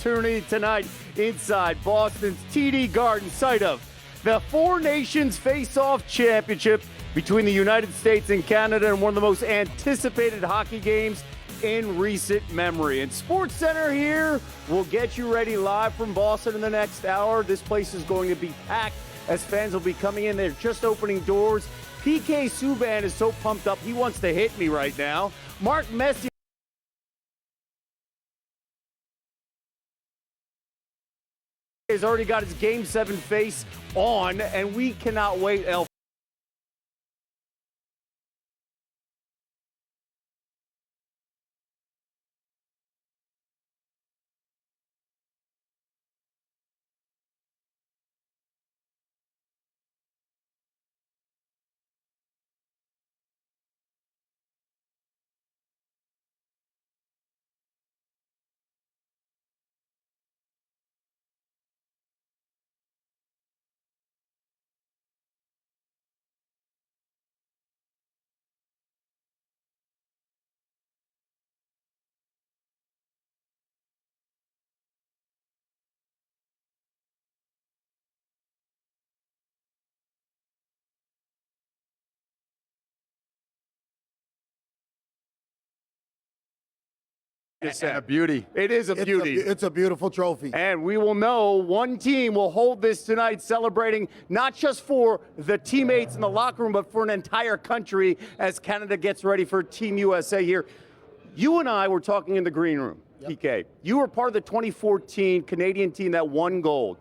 opportunity tonight inside Boston's TD Garden, site of the Four Nations Face-Off Championship between the United States and Canada, and one of the most anticipated hockey games in recent memory. And SportsCenter here will get you ready live from Boston in the next hour. This place is going to be packed as fans will be coming in. They're just opening doors. PK Subban is so pumped up, he wants to hit me right now. Mark Messier has already got his Game 7 face on, and we cannot wait, El. It's a beauty. It is a beauty. It's a beautiful trophy. And we will know one team will hold this tonight, celebrating not just for the teammates in the locker room, but for an entire country as Canada gets ready for Team USA here. You and I were talking in the green room, PK. You were part of the 2014 Canadian team that won gold.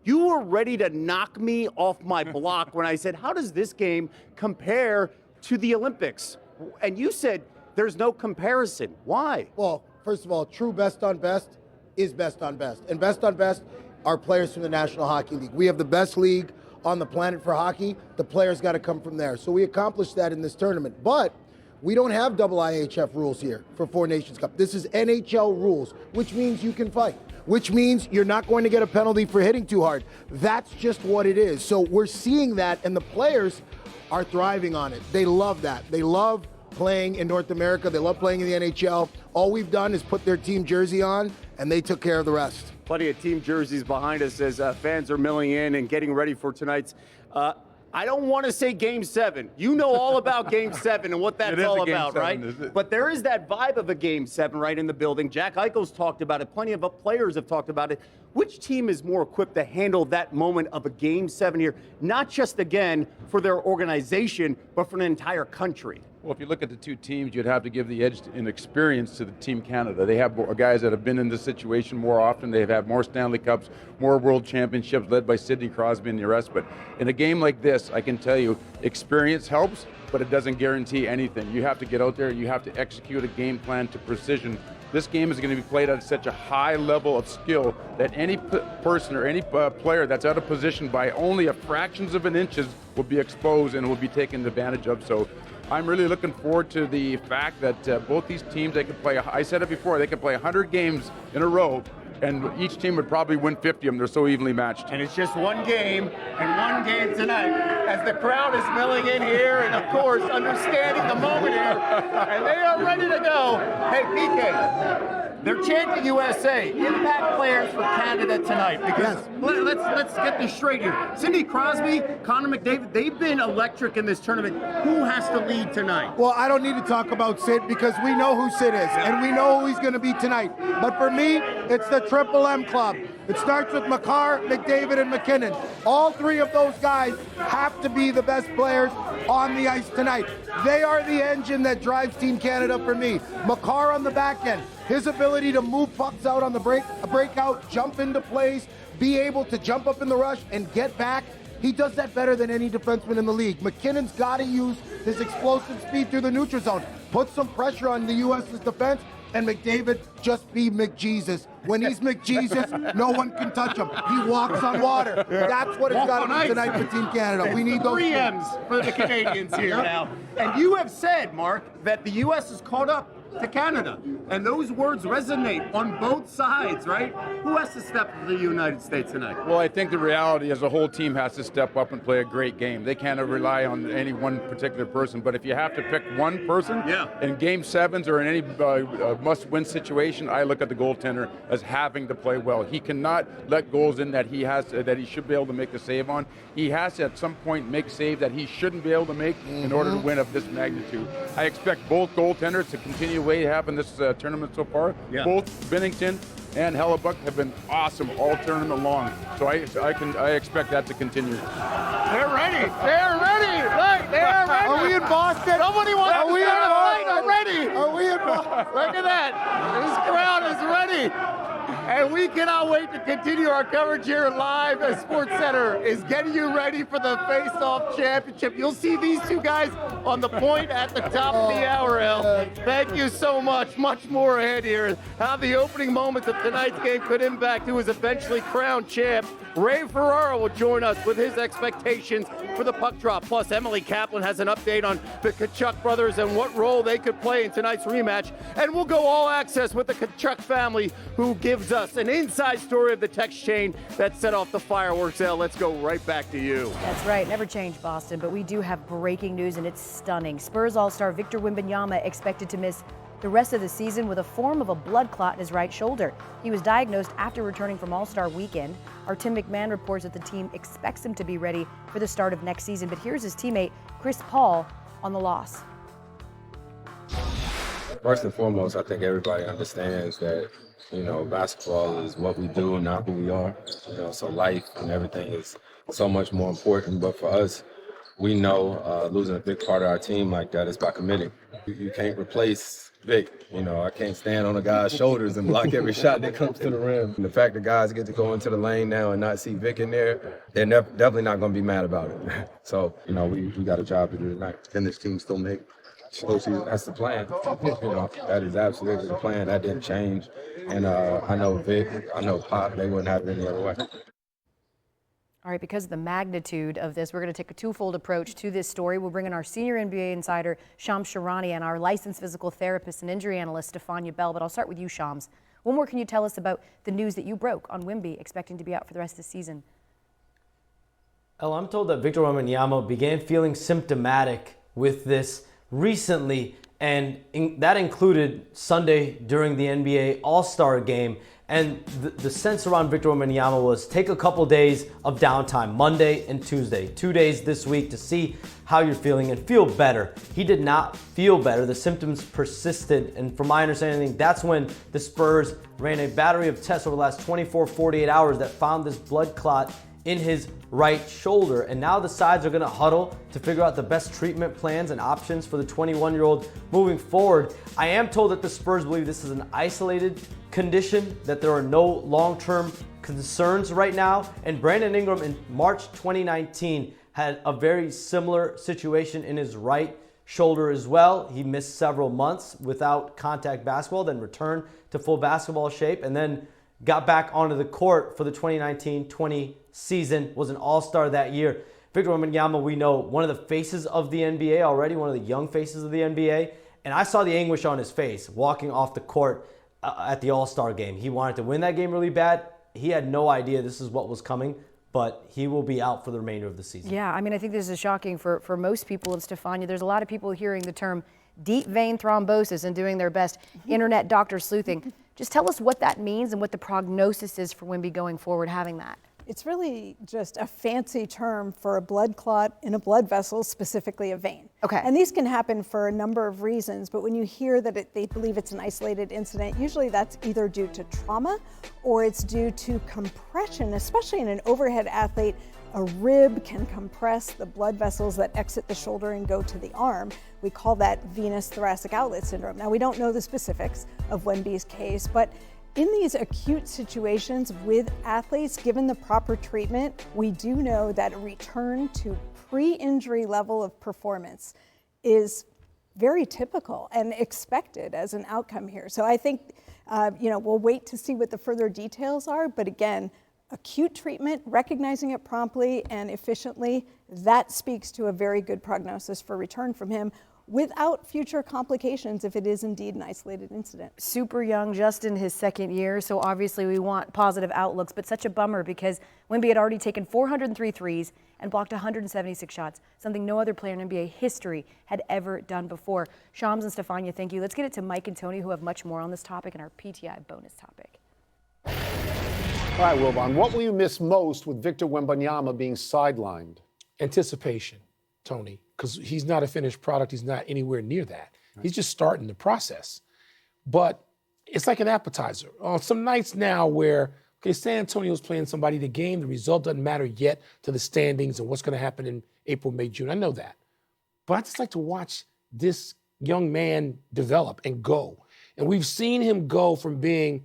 You were ready to knock me off my block when I said, how does this game compare to the Olympics? And you said, there's no comparison. Why? Well, first of all, true best on best is best on best. And best on best are players from the National Hockey League. We have the best league on the planet for hockey. The players got to come from there. So we accomplished that in this tournament. But we don't have double IHF rules here for Four Nations Cup. This is NHL rules, which means you can fight, which means you're not going to get a penalty for hitting too hard. That's just what it is. So we're seeing that, and the players are thriving on it. They love that. They love playing in North America. They love playing in the NHL. All we've done is put their team jersey on, and they took care of the rest. Plenty of team jerseys behind us as fans are milling in and getting ready for tonight's. I don't want to say Game 7. You know all about Game 7 and what that's all about, right? But there is that vibe of a Game 7 right in the building. Jack Eichel's talked about it. Plenty of players have talked about it. Which team is more equipped to handle that moment of a Game 7 here? Not just, again, for their organization, but for an entire country. Well, if you look at the two teams, you'd have to give the edge in experience to the Team Canada. They have guys that have been in this situation more often. They've had more Stanley Cups, more World Championships, led by Sidney Crosby and the rest. But in a game like this, I can tell you, experience helps, but it doesn't guarantee anything. You have to get out there and you have to execute a game plan to precision. This game is going to be played at such a high level of skill that any person or any player that's out of position by only a fractions of an inches will be exposed and will be taken advantage of. So I'm really looking forward to the fact that both these teams, they can play, I said it before, they can play 100 games in a row, and each team would probably win 50 of them. They're so evenly matched. And it's just one game, and one game tonight, as the crowd is milling in here, and of course, understanding the moment here, and they are ready to go. Hey, PK, they're chanting USA, impact players for Canada tonight, because let's get this straight here. Sidney Crosby, Connor McDavid, they've been electric in this tournament. Who has to lead tonight? Well, I don't need to talk about Sid because we know who Sid is, and we know who he's going to be tonight. But for me, it's the Triple M Club. It starts with Makar, McDavid, and McKinnon. All three of those guys have to be the best players on the ice tonight. They are the engine that drives Team Canada for me. Makar on the back end, his ability to move pucks out on the breakout, jump into plays, be able to jump up in the rush and get back. He does that better than any defenseman in the league. McKinnon's got to use his explosive speed through the neutral zone, put some pressure on the U.S.'s defense, and McDavid just be McJesus. When he's McJesus, no one can touch him. He walks on water. That's what it's got to be tonight for Team Canada. We need those 3 M's for the Canadians here now. And you have said, Mark, that the U.S. is caught up to Canada. And those words resonate on both sides, right? Who has to step up for the United States tonight? Well, I think the reality is the whole team has to step up and play a great game. They can't rely on any one particular person, but if you have to pick one person in game sevens or in any must-win situation, I look at the goaltender as having to play well. He cannot let goals in that he should be able to make the save on. He has to at some point make save that he shouldn't be able to make in order to win of this magnitude. I expect both goaltenders to continue the way they have in this tournament so far. Both Binnington and Hellebuck have been awesome all tournament long. So I expect that to continue. They're ready. They're ready. Right, they are ready. Are we in Boston? Somebody wants to start a fight already. Are we in Boston? Look at that. This crowd is ready. And we cannot wait to continue our coverage here live as SportsCenter is getting you ready for the Face-Off Championship. You'll see these two guys on the point at the top of the hour, El. Thank you so much. Much more ahead here. How the opening moments of tonight's game could impact who is eventually crowned champ. Ray Ferraro will join us with his expectations for the puck drop. Plus, Emily Kaplan has an update on the Tkachuk brothers and what role they could play in tonight's rematch. And we'll go all access with the Tkachuk family, who gives us an inside story of the text chain that set off the fireworks. El, let's go right back to you. That's right. Never change, Boston. But we do have breaking news, and it's stunning. Spurs All-Star Victor Wembanyama expected to miss the rest of the season with a form of a blood clot in his right shoulder. He was diagnosed after returning from All-Star Weekend. Our Tim McMahon reports that the team expects him to be ready for the start of next season. But here's his teammate, Chris Paul, on the loss. First and foremost, I think everybody understands that, basketball is what we do, not who we are. So life and everything is so much more important. But for us, we know losing a big part of our team like that is by committing. You can't replace Vic. I can't stand on a guy's shoulders and block every shot that comes to the rim. And the fact that guys get to go into the lane now and not see Vic in there, they're definitely not going to be mad about it. So, we got a job to do tonight. Can this team still make postseason? That's the plan. That is absolutely the plan. That didn't change. And I know Vic, I know Pop, they wouldn't have it any other way. All right, because of the magnitude of this, we're going to take a twofold approach to this story. We'll bring in our senior NBA insider, Shams Sharani, and our licensed physical therapist and injury analyst, Stefania Bell. But I'll start with you, Shams. What more can you tell us about the news that you broke on Wemby expecting to be out for the rest of the season? El, I'm told that Victor Wembanyama began feeling symptomatic with this recently, and that included Sunday during the NBA All-Star Game. And the sense around Victor Wembanyama was take a couple days of downtime, Monday and Tuesday, 2 days this week, to see how you're feeling and feel better. He did not feel better. The symptoms persisted. And from my understanding, that's when the Spurs ran a battery of tests over the last 24, 48 hours that found this blood clot in his right shoulder. And now the sides are going to huddle to figure out the best treatment plans and options for the 21-year-old moving forward. I am told that the Spurs believe this is an isolated condition, that there are no long-term concerns right now. And Brandon Ingram in March 2019 had a very similar situation in his right shoulder as well. He missed several months without contact basketball, then returned to full basketball shape, and then got back onto the court for the 2019-20 season, was an all-star that year. Victor Wembanyama, we know, one of the faces of the NBA already, one of the young faces of the NBA, and I saw the anguish on his face walking off the court at the All-Star game. He wanted to win that game really bad. He had no idea this is what was coming, but he will be out for the remainder of the season. Yeah, I mean, I think this is shocking for most people. And Stefania, there's a lot of people hearing the term deep vein thrombosis and doing their best internet doctor sleuthing. Just tell us what that means and what the prognosis is for Wemby going forward having that. It's really just a fancy term for a blood clot in a blood vessel, specifically a vein. Okay. And these can happen for a number of reasons, but when you hear that they believe it's an isolated incident, usually that's either due to trauma or it's due to compression, especially in an overhead athlete. A rib can compress the blood vessels that exit the shoulder and go to the arm. We call that venous thoracic outlet syndrome. Now, we don't know the specifics of Wemby's case, but in these acute situations with athletes, given the proper treatment, we do know that a return to pre-injury level of performance is very typical and expected as an outcome here. So I think, we'll wait to see what the further details are, but again, acute treatment, recognizing it promptly and efficiently, that speaks to a very good prognosis for return from him. without future complications if it is indeed an isolated incident. Super young, just in his second year, so obviously we want positive outlooks, but such a bummer because Wemby had already taken 403 threes and blocked 176 shots, something no other player in NBA history had ever done before. Shams and Stefania, thank you. Let's get it to Mike and Tony, who have much more on this topic in our PTI bonus topic. All right, Wilbon, what will you miss most with Victor Wembanyama being sidelined? Anticipation, Tony, because he's not a finished product. He's not anywhere near that. Right. He's just starting the process. But it's like an appetizer. On some nights now where, okay, San Antonio's playing somebody, the game, the result doesn't matter yet to the standings and what's going to happen in April, May, June. I know that. But I just like to watch this young man develop and go. And we've seen him go from being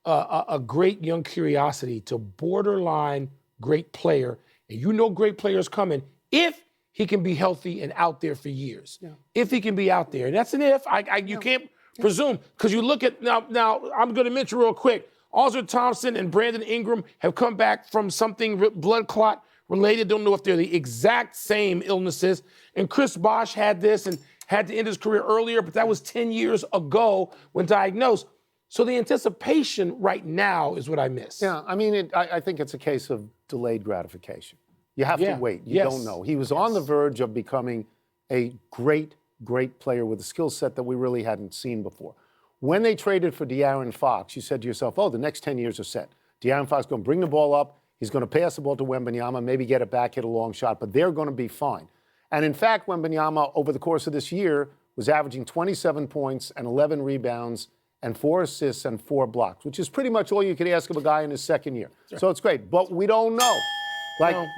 a great young curiosity to borderline great player. And you know great players coming if he can be healthy and out there for years. Yeah. If he can be out there. And that's an if. You can't presume. Because you look at, now I'm going to mention real quick, Alzer Thompson and Brandon Ingram have come back from something blood clot related. Don't know if they're the exact same illnesses. And Chris Bosh had this and had to end his career earlier, but that was 10 years ago when diagnosed. So the anticipation right now is what I miss. Yeah, I mean, I think it's a case of delayed gratification. You have to wait. You don't know. He was on the verge of becoming a great, great player with a skill set that we really hadn't seen before. When they traded for De'Aaron Fox, you said to yourself, oh, the next 10 years are set. De'Aaron Fox is going to bring the ball up. He's going to pass the ball to Wembanyama, maybe get it back, hit a long shot, but they're going to be fine. And in fact, Wembanyama, over the course of this year, was averaging 27 points and 11 rebounds and 4 assists and 4 blocks, which is pretty much all you could ask of a guy in his second year. Sure. So it's great, but we don't know.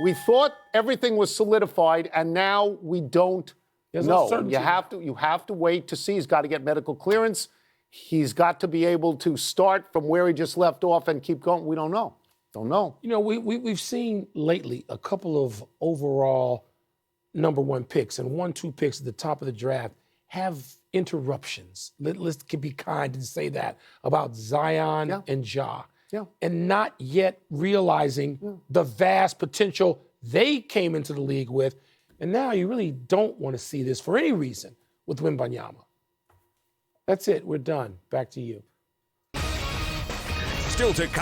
We thought everything was solidified, and now we don't know. You have to wait to see. He's got to get medical clearance. He's got to be able to start from where he just left off and keep going. We don't know. Don't know. You know, we've seen lately a couple of overall number 1 picks and 1-2 picks at the top of the draft have interruptions. Let's be kind and say that about Zion and Ja. Yeah. And not yet realizing the vast potential they came into the league with. And now you really don't want to see this for any reason with Wembanyama. That's it. We're done. Back to you. Still to come.